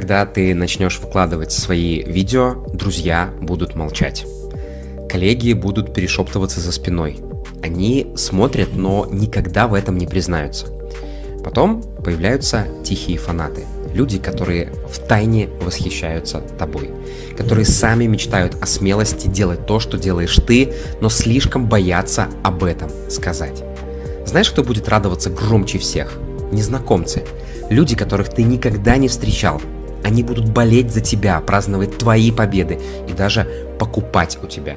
Когда ты начнешь выкладывать свои видео, друзья будут молчать. Коллеги будут перешептываться за спиной. Они смотрят, но никогда в этом не признаются. Потом появляются тихие фанаты. Люди, которые втайне восхищаются тобой. Которые сами мечтают о смелости делать то, что делаешь ты, но слишком боятся об этом сказать. Знаешь, кто будет радоваться громче всех? Незнакомцы. Люди, которых ты никогда не встречал. Они будут болеть за тебя, праздновать твои победы и даже покупать у тебя.